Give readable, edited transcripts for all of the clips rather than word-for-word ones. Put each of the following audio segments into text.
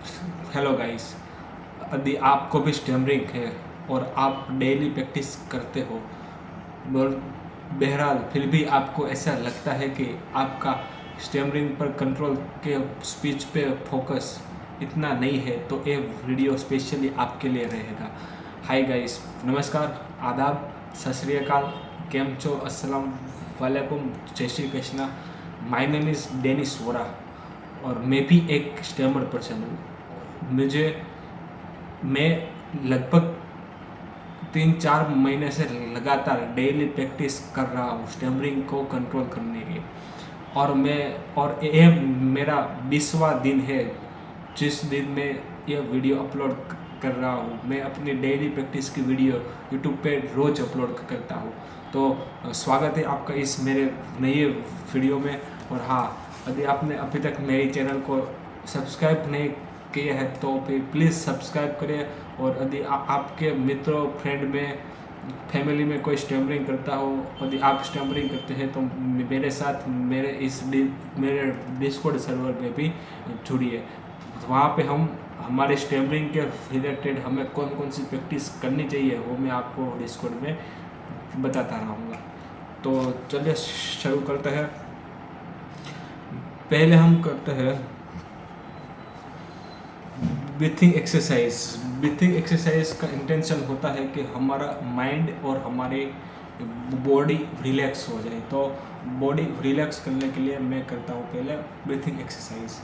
Hello guys. यदि आपको भी स्टैमरिंग है और आप डेली प्रैक्टिस करते हो, और बहरहाल फिर भी आपको ऐसा लगता है कि आपका स्टैमरिंग पर कंट्रोल के स्पीच पे फोकस इतना नहीं है, तो ये वीडियो स्पेशली आपके लिए रहेगा। हाय गाइस, नमस्कार, आदाब, सत श्री अकाल, केम छो, अस्सलाम वालेकुम, जय Shri Krishna. My name is Dennis Vora और मैं भी एक स्टैमर पर्सन हूँ। मैं लगभग 3-4 महीने से लगातार डेली प्रैक्टिस कर रहा हूँ स्टैमरिंग को कंट्रोल करने की। और ये मेरा 20वां दिन है जिस दिन मैं ये वीडियो अपलोड कर रहा हूँ। मैं अपनी डेली प्रैक्टिस की वीडियो यूट्यूब पे रोज़ अपलोड करता हूँ। तो स्वागत है आपका इस मेरे नए वीडियो में। और हाँ, यदि आपने अभी तक मेरे चैनल को सब्सक्राइब नहीं किया है तो फिर प्लीज़ सब्सक्राइब करें। और यदि आपके मित्रों, फ्रेंड में, फैमिली में कोई स्टैमरिंग करता हो, यदि आप स्टैमरिंग करते हैं तो मेरे साथ मेरे डिस्कॉर्ड सर्वर पे भी जुड़िए। वहाँ पे हम हमारे स्टैमरिंग के रिलेटेड हमें कौन कौन सी प्रैक्टिस करनी चाहिए वो मैं आपको डिस्कॉर्ड में बताता रहूँगा। तो चलिए शुरू करते हैं। पहले हम करते हैं ब्रीथिंग एक्सरसाइज। ब्रीथिंग एक्सरसाइज का इंटेंशन होता है कि हमारा माइंड और हमारे बॉडी रिलैक्स हो जाए। तो बॉडी रिलैक्स करने के लिए मैं करता हूँ पहले ब्रीथिंग एक्सरसाइज।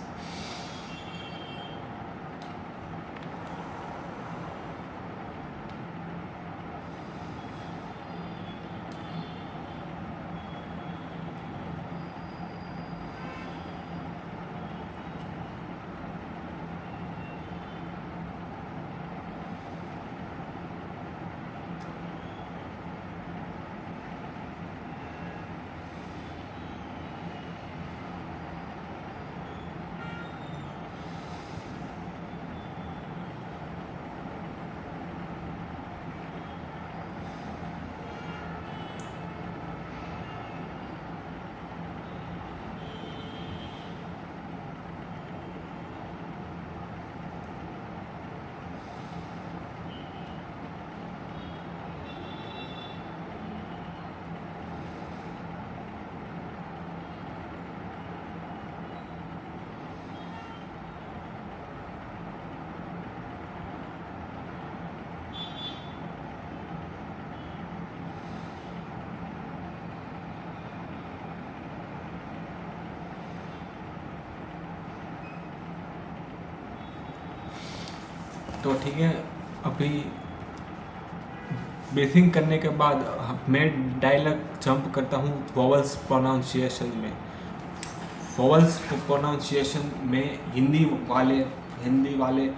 तो ठीक है, अभी ब्रीथिंग करने के बाद मैं डायलॉग जंप करता हूँ वोवल्स प्रोनाउंसिएशन में। वोवल्स प्रोनाउंसिएशन में हिंदी वाले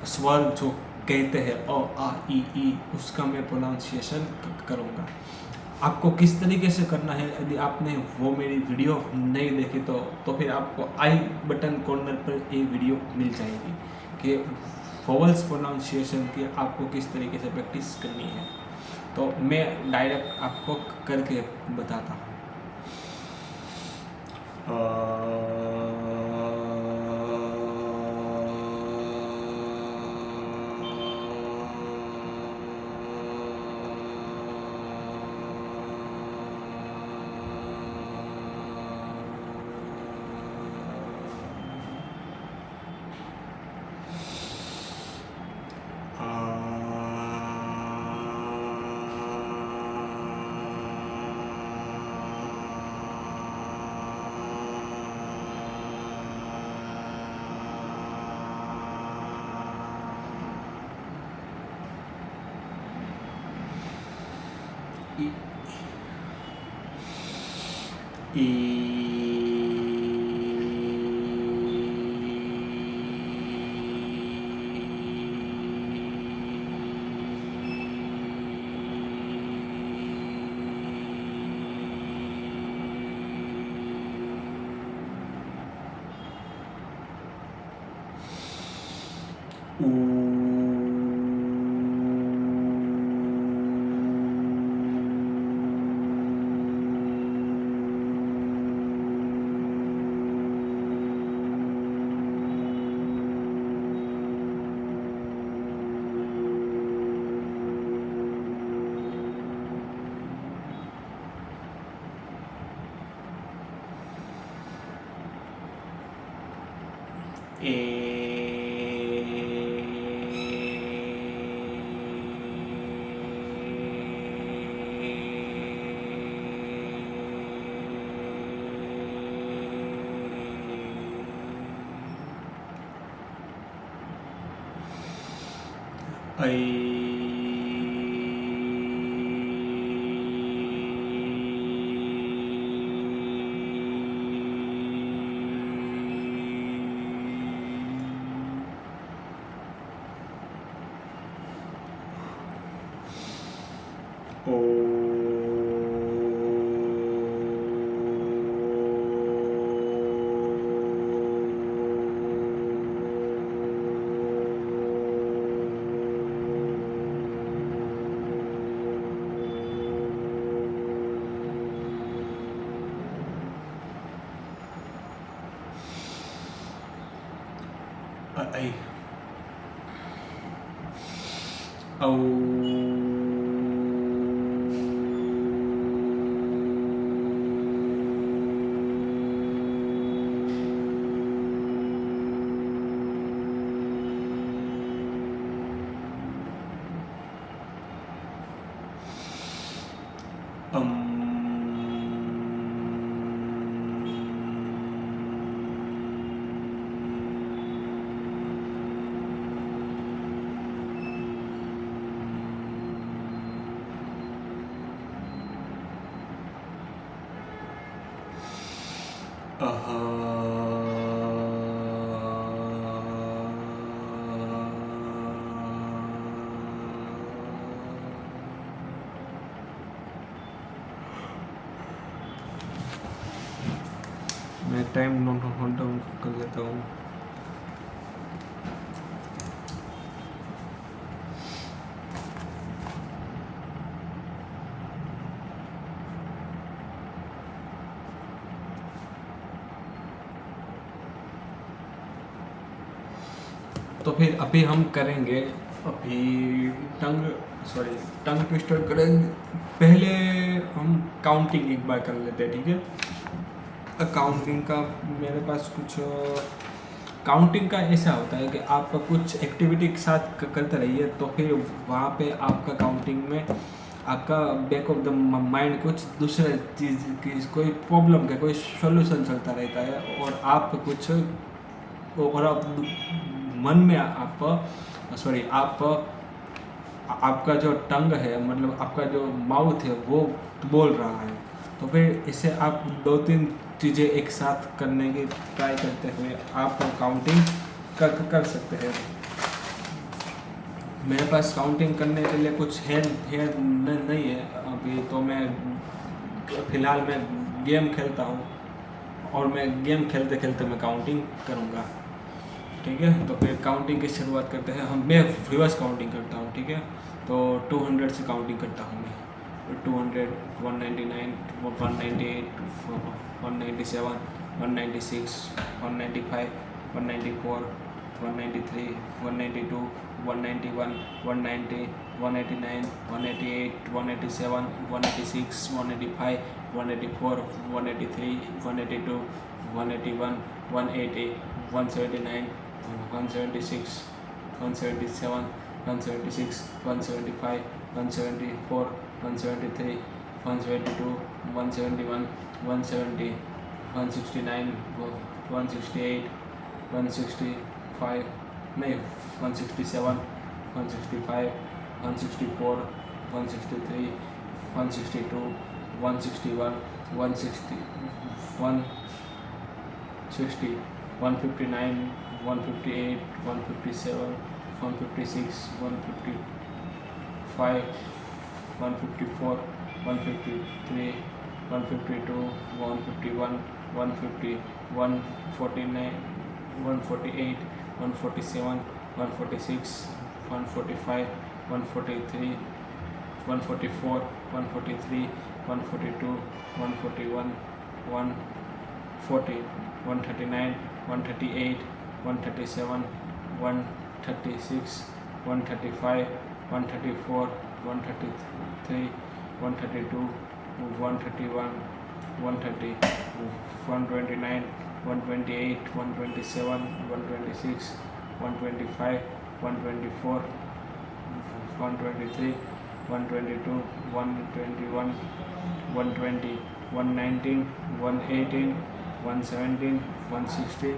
स्वर जो कहते हैं अ आ ई उसका मैं प्रोनाउंसिएशन करूँगा। आपको किस तरीके से करना है, यदि आपने वो मेरी वीडियो नहीं देखी तो फिर आपको आई बटन कॉर्नर पर ये वीडियो मिल जाएगी कि वोवल्स प्रोनाउंसिएशन की आपको किस तरीके से प्रैक्टिस करनी है। तो मैं डायरेक्ट आपको करके बताता हूँ। मैं टाइम नोट डाउन कर लेता हूँ। तो फिर अभी हम करेंगे, टंग ट्विस्टर करेंगे। पहले हम काउंटिंग एक बार कर लेते हैं, ठीक है। काउंटिंग का मेरे पास कुछ काउंटिंग का ऐसा होता है कि आप कुछ एक्टिविटी के साथ करते रहिए, तो फिर वहाँ पे आपका काउंटिंग में आपका बैक ऑफ द माइंड कुछ दूसरे चीज़ की, कोई प्रॉब्लम का कोई सॉल्यूशन चलता रहता है, और आप कुछ और आप मन में आप आपका जो टंग है, मतलब आपका जो माउथ है वो बोल रहा है। तो फिर इसे आप 2-3 चीज़ें एक साथ करने की ट्राई करते हुए आप काउंटिंग कर सकते हैं। मेरे पास काउंटिंग करने के लिए कुछ है नहीं है अभी, तो मैं फ़िलहाल मैं गेम खेलता हूँ, और मैं गेम खेलते खेलते मैं काउंटिंग करूँगा, ठीक है। तो फिर काउंटिंग की शुरुआत करते हैं हम। मैं रिवर्स काउंटिंग करता हूँ, ठीक है। तो 200 से काउंटिंग करता हूँ मैं। 200, 199, 198, 197, 196, 195, 194, 193, 192, 191, 190, 189, 188, 187, 186, 185, 184, 183, 182, 181, 180, 179, 176, 177, 176, 175, 174, 173, 172, 171, 170, 169, 168, 165, नहीं 167, 165, 164, 163, 162, 161, 160, 160, 159, 158, 157, 156, 155, 154, 153, 152, 151, 150, 149, 148, 147, 146, 145, 143, 144, 143, 142, 141, 140, 139, 138, 137, 136, 135, 134, 133, 132, 131, 130, 129, 128, 127, 126, 125, 124, 123, 122, 121, 120, 119, 118, 117, 116,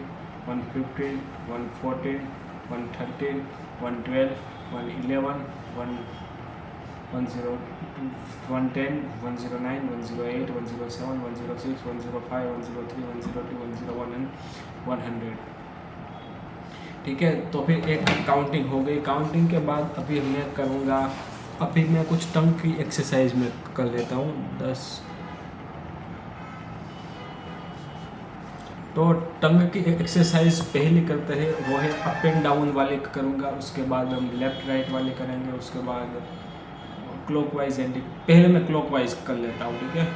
115, 114, 113, 112, 111, 110, 110, 109, 108, 107, 106, 105, 103, 102, 101 एंड 100। ठीक है, तो फिर एक काउंटिंग हो गई। काउंटिंग के बाद अभी मैं करूँगा, अभी मैं कुछ टंग की एक्सरसाइज में कर लेता हूँ 10। तो टंग की एक्सरसाइज पहले करते हैं वो है अप एंड डाउन वाले करूँगा, उसके बाद हम लेफ्ट राइट वाले करेंगे, उसके बाद क्लॉकवाइज एंटी। पहले मैं क्लॉकवाइज कर लेता हूँ, ठीक है।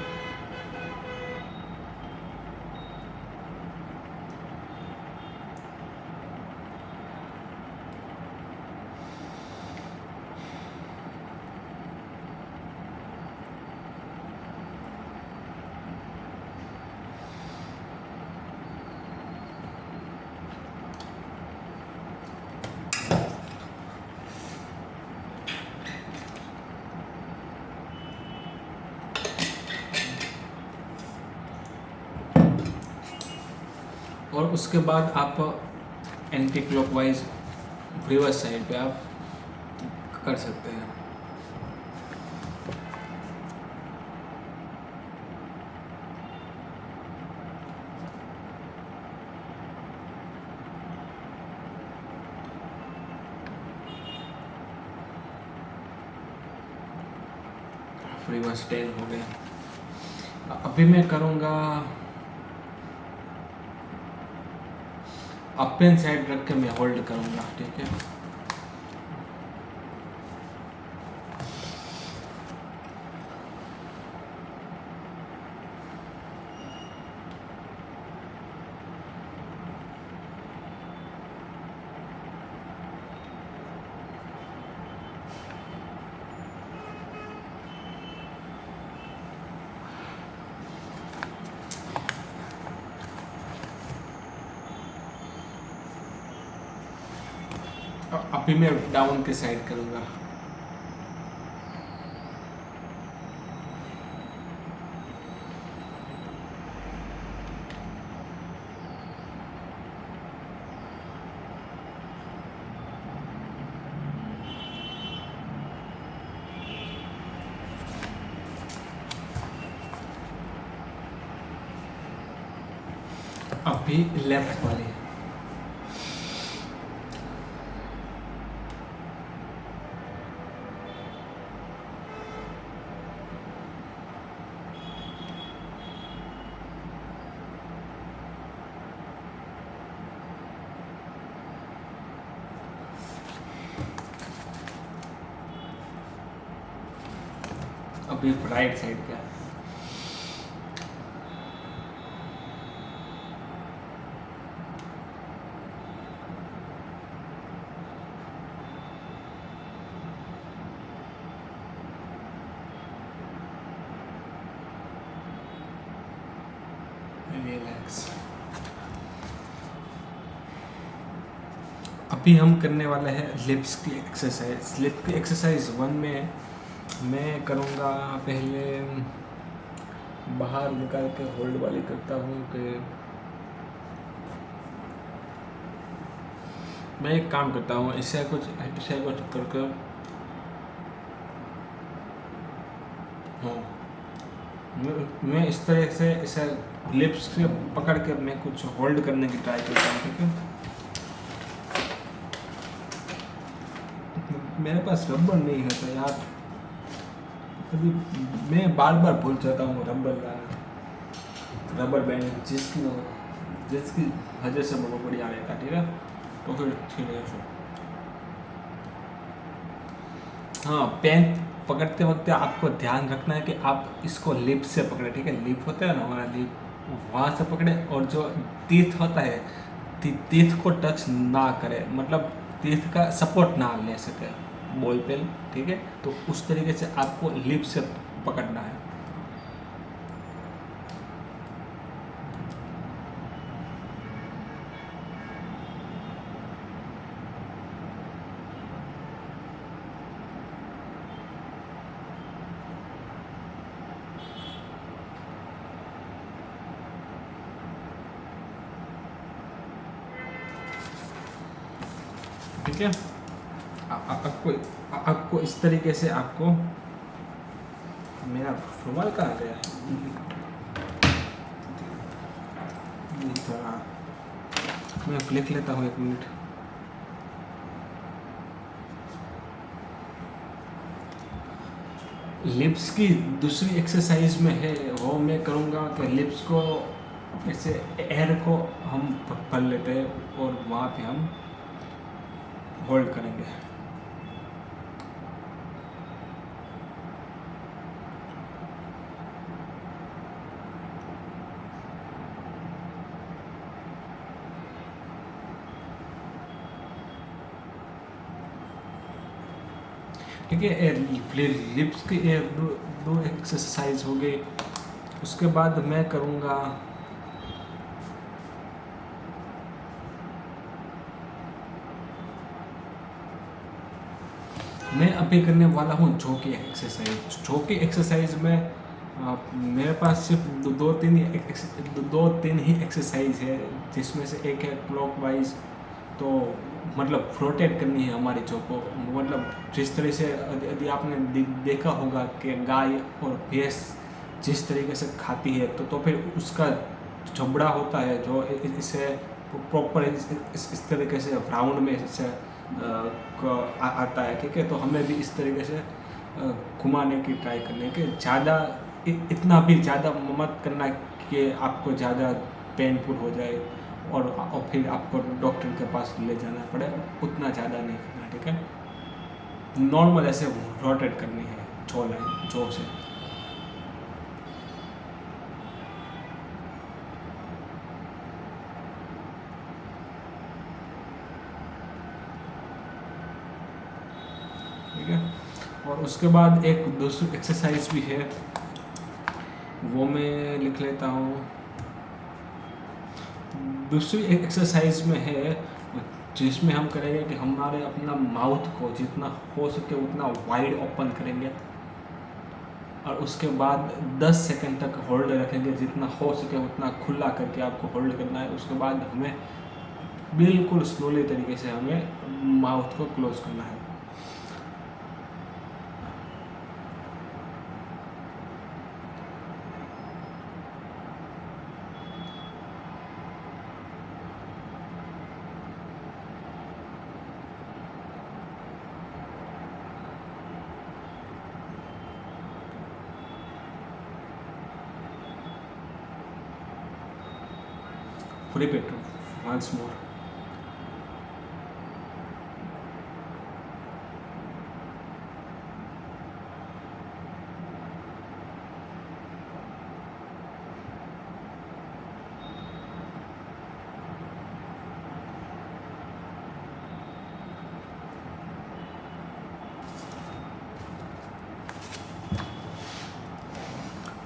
और उसके बाद आप एंटी क्लॉकवाइज रिवर्स साइड पे आप कर सकते हैं। रिवर्स 10 हो गया। अभी मैं करूँगा अप एंड साइड रख के मैं होल्ड करूँगा, ठीक है। अभी मैं डाउन के साइड करूँगा। अभी लेफ्ट वाली अभी राइट साइड पे। रिलैक्स। अभी हम करने वाले हैं लिप्स की एक्सरसाइज। लिप की एक्सरसाइज 1 में मैं करूँगा, पहले बाहर निकाल के होल्ड वाली करता हूँ कि मैं एक काम करता हूँ, ऐसे कुछ करके हाँ, मैं इस तरह से ऐसे लिप्स से पकड़ के मैं कुछ होल्ड करने की ट्राई करता हूँ, ठीक है। मेरे पास रबर नहीं होता यार, कभी मैं बार बार भूल जाता हूँ रबर बैंड जिसकी वजह से बहुत बढ़िया रहता, ठीक है। तो फिर ठीक है। हाँ, पेन पकड़ते वक्त आपको ध्यान रखना है कि आप इसको लिप से पकड़े, ठीक है। लिप होता है ना हमारा, लिप वहाँ से पकड़े, और जो टीथ होता है टीथ को टच ना करे, मतलब टीथ का सपोर्ट ना ले सके बॉल पेन, ठीक है। तो उस तरीके से आपको लिप से पकड़ना है। ठीक है। आपको इस तरीके से आपको, मेरा रुमाल कहाँ गया, थोड़ा मैं लिख लेता हूँ, 1 मिनट। लिप्स की दूसरी एक्सरसाइज में है, वो मैं करूँगा कि लिप्स को ऐसे एयर को हम भर लेते हैं और वहाँ पे हम होल्ड करेंगे। ठीक है, लिप्स की दो एक्सरसाइज हो गई। उसके बाद मैं करूँगा, मैं अभी करने वाला हूँ जो की एक्सरसाइज। जो की एक्सरसाइज में मेरे पास सिर्फ दो तीन ही एक्सरसाइज है, जिसमें से एक है क्लॉकवाइज। तो मतलब रोटेट करनी है हमारी जो को, मतलब जिस तरह से यदि आपने देखा होगा कि गाय और भैंस जिस तरीके से खाती है, तो फिर उसका जबड़ा होता है जो इसे प्रॉपर इस तरीके से राउंड में इसे आता है। ठीक है, तो हमें भी इस तरीके से घुमाने की ट्राई करने के, ज़्यादा इतना भी ज़्यादा मत करना कि आपको ज़्यादा पेनफुल हो जाए और फिर आपको डॉक्टर के पास ले जाना पड़े, उतना ज़्यादा नहीं करना। ठीक है, नॉर्मल ऐसे रोटेट करनी है जो से। ठीक है, और उसके बाद एक दूसरी एक्सरसाइज भी है, वो मैं लिख लेता हूँ। दूसरी एक्सरसाइज में है जिसमें हम करेंगे कि हमारे अपना माउथ को जितना हो सके उतना वाइड ओपन करेंगे और उसके बाद 10 सेकंड तक होल्ड रखेंगे, जितना हो सके उतना खुला करके आपको होल्ड करना है। उसके बाद हमें बिल्कुल स्लोली तरीके से हमें माउथ को क्लोज करना है। Repeat once more.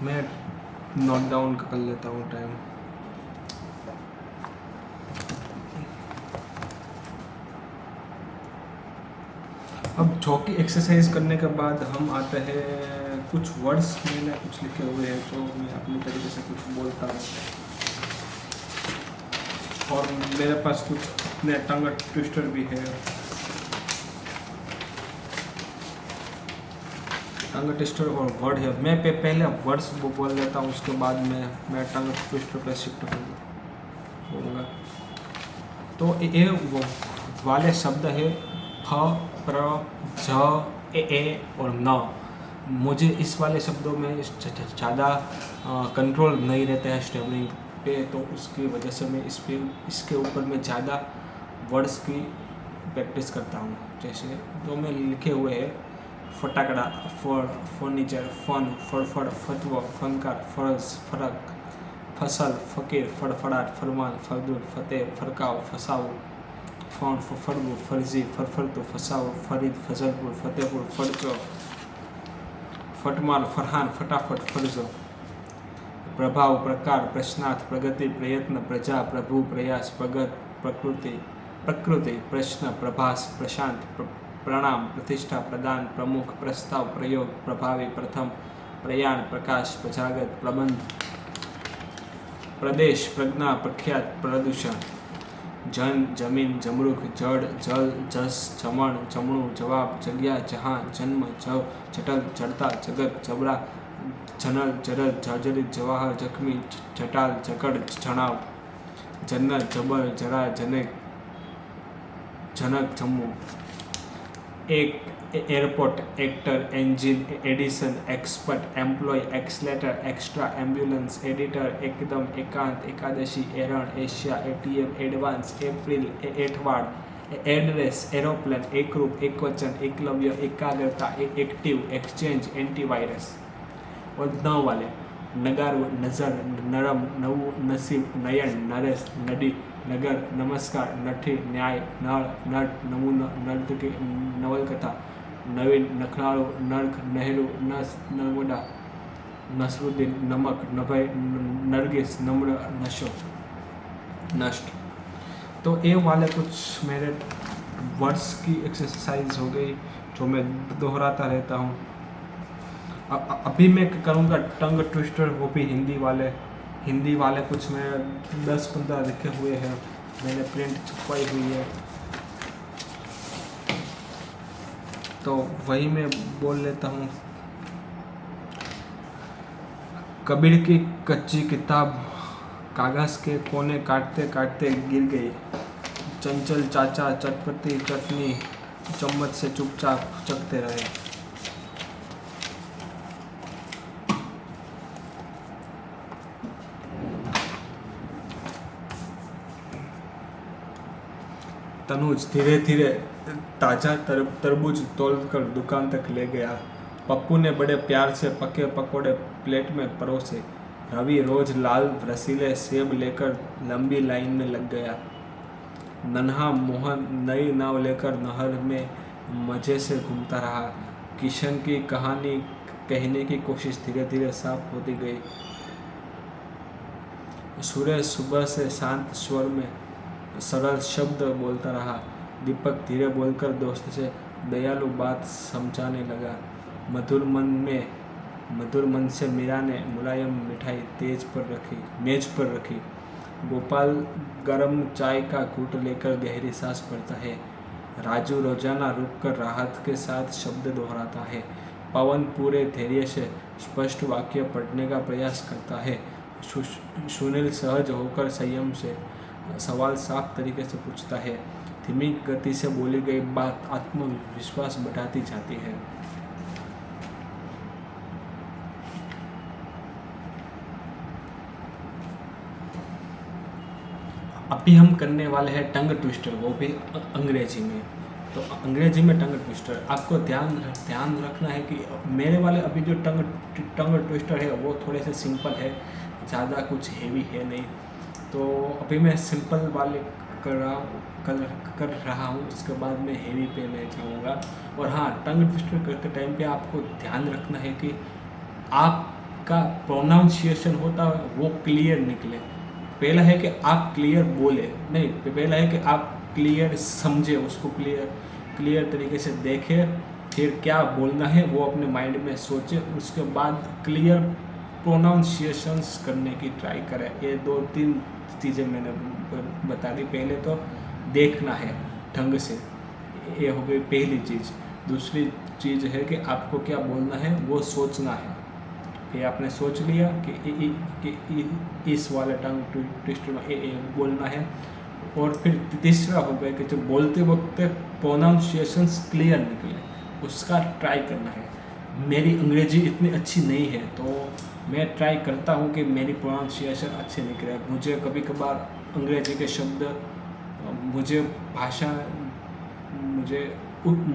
मैं नोट डाउन कर लेता हूँ टाइम। अब चौकी एक्सरसाइज करने के बाद हम आते हैं, कुछ वर्ड्स मैंने कुछ लिखे हुए हैं जो मैं अपनी तरीके से कुछ बोलता हूँ, और मेरे पास कुछ अपने टंग ट्विस्टर भी है। टंग ट्विस्टर और वर्ड है, मैं पहले वर्ड्स बोल लेता हूँ, उसके बाद मैं टंग ट्विस्टर पर शिफ्ट बोलूँगा। तो ये वो वाले शब्द है फ, प्र, झ, ए और न। मुझे इस वाले शब्दों में ज़्यादा कंट्रोल नहीं रहता है स्टेबलिंग पे, तो उसकी वजह से मैं इसके ऊपर मैं ज़्यादा वर्ड्स की प्रैक्टिस करता हूँ। जैसे जो मैं लिखे हुए हैं, फटाकड़ा, फर्नीचर, फन, फड़फड़, फतवा, फनकार, फर्ज, फर्क, फसल, फकीर, फड़फड़ाट, फरमान, फरदुल, फतेह, फरकाव, फसाऊ, फौन, फरबू, फर्जी, फरफरतु, फसाऊ, फरीद, फजलपुर, फतेहपुर, फरचो, फटमाल, फरहान, फटाफट, फर्जो, प्रभाव, प्रकार, प्रश्नार्थ, प्रगति, प्रयत्न, प्रजा, प्रभु, प्रयास, प्रगत, प्रकृति, प्रश्न, प्रभास, प्रशांत, प्रणाम, प्रतिष्ठा, प्रदान, प्रमुख, प्रस्ताव, प्रयोग, प्रभावी, प्रथम, प्रयाण, प्रकाश, प्रजागत, प्रबंध, प्रदेश, प्रज्ञा, प्रख्यात, प्रदूषण, जन, जमीन, जमरूख, जड़, जल, जस, जमण, जमणु, जवाब, जग्या, जहाँ, जन्म, जव, जटल, जड़ता, जगत, जबड़ा, जनल, जरल, जर्जरित, जवाहर, जख्मी, जटाल, जकड़, जनाव, जन्नत, जबर, जरा, जनेक, जनक, जम्मू। एक airport, actor, engine, edition, expert, employ, accelerator, extra, ambulance, editor, एकदम, एकांत, एकादशी, एरण, एशिया, एटीएम, एडवांस, अप्रैल, एठवाड़, एड्रेस, एरोप्लेन, एकरूप, एकवचन, एकलव्य, एकाग्रता, एक्टिव, एक्सचेंज, एंटीवायरस। और 9 वाले नगार, नजर, नरम, नऊ, नसीब, नयन, नरेश, नडी, नगर, नमस्कार, नठी, न्याय, नळ, नट, नमूना, नर्तकी, नवलकथा, नवीन, नखराळू, नर्क, नेहरू, नस, नर्मदा, नसरुद्दीन, नमक, नभय, नरगिस, नम्र, नशो, नष्ट। तो ये वाले कुछ मेरे वर्ड्स की एक्सरसाइज हो गई जो मैं दोहराता रहता हूँ। अभी मैं करूँगा टंग ट्विस्टर, वो भी हिंदी वाले कुछ मैं 10-15 लिखे हुए हैं, मैंने प्रिंट छपवाई हुई है, तो वही मैं बोल लेता हूँ। कबीर की कच्ची किताब कागज़ के कोने काटते काटते गिर गई। चंचल चाचा चटपटी चटनी चम्मच से चुपचाप चखते रहे। तनुज धीरे धीरे ताज़ा तरबूज तोड़कर दुकान तक ले गया। पप्पू ने बड़े प्यार से पके पकोड़े प्लेट में परोसे। रवि रोज लाल रसीले सेब लेकर लंबी लाइन में लग गया। नन्हा मोहन नई नाव लेकर नहर में मज़े से घूमता रहा। किशन की कहानी कहने की कोशिश धीरे धीरे साफ होती गई। सूरज सुबह से शांत स्वर में सरल शब्द बोलता रहा। दीपक धीरे बोलकर दोस्त से दयालु बात समझाने लगा। मधुर मन से मीरा ने मुलायम मिठाई मेज पर रखी। गोपाल गरम चाय का घूंट लेकर गहरी सांस भरता है। राजू रोजाना रुककर राहत के साथ शब्द दोहराता है। पवन पूरे धैर्य से स्पष्ट वाक्य पढ़ने का प्रयास करता है। सुनील सहज होकर संयम से सवाल साफ तरीके से पूछता है। धीमी गति से बोली गई बात आत्मविश्वास बढ़ाती जाती है। अभी हम करने वाले हैं टंग ट्विस्टर, वो भी अंग्रेजी में। तो अंग्रेजी में टंग ट्विस्टर, आपको ध्यान रखना है कि मेरे वाले अभी जो टंग ट्विस्टर है वो थोड़े से सिंपल है, ज़्यादा कुछ हेवी है नहीं। तो अभी मैं सिंपल वाले कर रहा हूँ, उसके बाद मैं हेवी पे मैं जाऊँगा। और हाँ, टंग ट्विस्टर करते टाइम पे आपको ध्यान रखना है कि आपका प्रोनाउंसिएशन होता है वो क्लियर निकले। पहला है कि आप क्लियर बोले नहीं, पहला है कि आप क्लियर समझे, उसको क्लियर तरीके से देखें, फिर क्या बोलना है वो अपने माइंड में सोचे, उसके बाद क्लियर प्रोनाउंसिएशंस करने की ट्राई करें। ये 2-3 चीज़ें मैंने बता दी। पहले तो देखना है ढंग से, ये हो गई पहली चीज़। दूसरी चीज़ है कि आपको क्या बोलना है वो सोचना है। फिर आपने सोच लिया कि इस वाले टंग ट्विस्टर में बोलना है। और फिर तीसरा हो गया कि जो बोलते वक्त प्रोनाउंसिएशंस क्लियर निकले, उसका ट्राई करना है। मेरी अंग्रेजी इतनी अच्छी नहीं है, तो मैं ट्राई करता हूँ कि मेरी प्रोनाउंसिएशन अच्छी निकले। मुझे कभी कभार अंग्रेजी के शब्द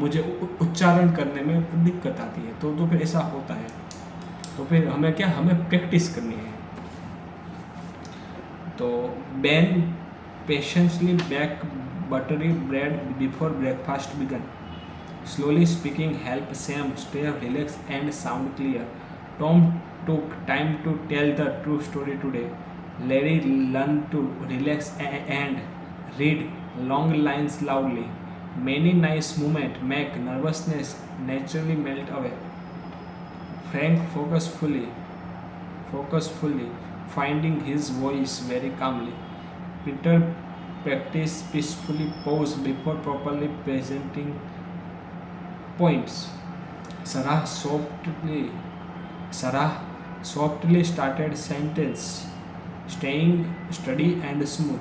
मुझे उच्चारण करने में दिक्कत आती है, तो फिर ऐसा होता है। तो फिर हमें प्रैक्टिस करनी है। तो Ben patiently baked buttery bread before breakfast began. Slowly speaking helped Sam stay relaxed and sound clear. Tom took time to tell the true story today. Larry learned to relax and read long lines loudly. Many nice moments make nervousness naturally melt away. Frank focused fully, finding his voice very calmly. Peter Practice peacefully pause before properly presenting points. Sarah softly started sentence, staying steady and smooth.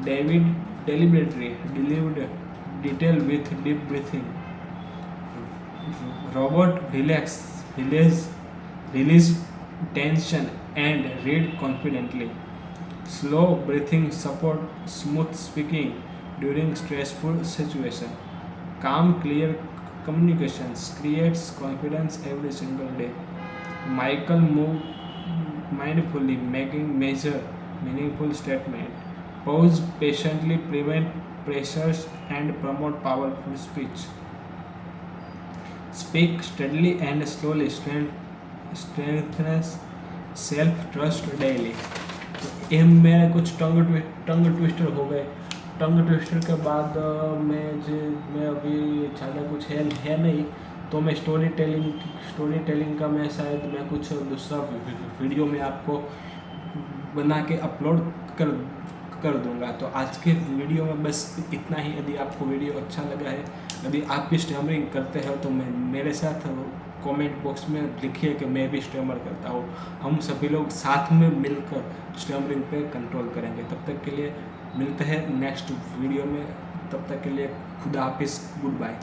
David deliberately delivered detail with deep breathing. Robert released tension and read confidently. Slow breathing support smooth speaking during stressful situation. Calm, clear communications creates confidence every single day. Michael moved mindfully, making major, meaningful statement. Pause patiently, prevent pressures, and promote powerful speech. Speak steadily and slowly, strengthens self trust daily. ये मेरे कुछ tongue twister हो गए। Tongue twister के बाद मैं अभी ज़्यादा कुछ है नहीं, तो मैं स्टोरी टेलिंग का मैं कुछ दूसरा वीडियो में आपको बना के अपलोड कर दूंगा। तो आज के वीडियो में बस इतना ही। यदि आपको वीडियो अच्छा लगा है, यदि आप भी स्टैमरिंग करते हो, तो मेरे साथ कमेंट बॉक्स में लिखिए कि मैं भी स्टैमर करता हूँ। हम सभी लोग साथ में मिलकर स्टैमरिंग पे कंट्रोल करेंगे। तब तक के लिए मिलते हैं नेक्स्ट वीडियो में। तब तक के लिए खुदा हाफिज़, गुड बाय।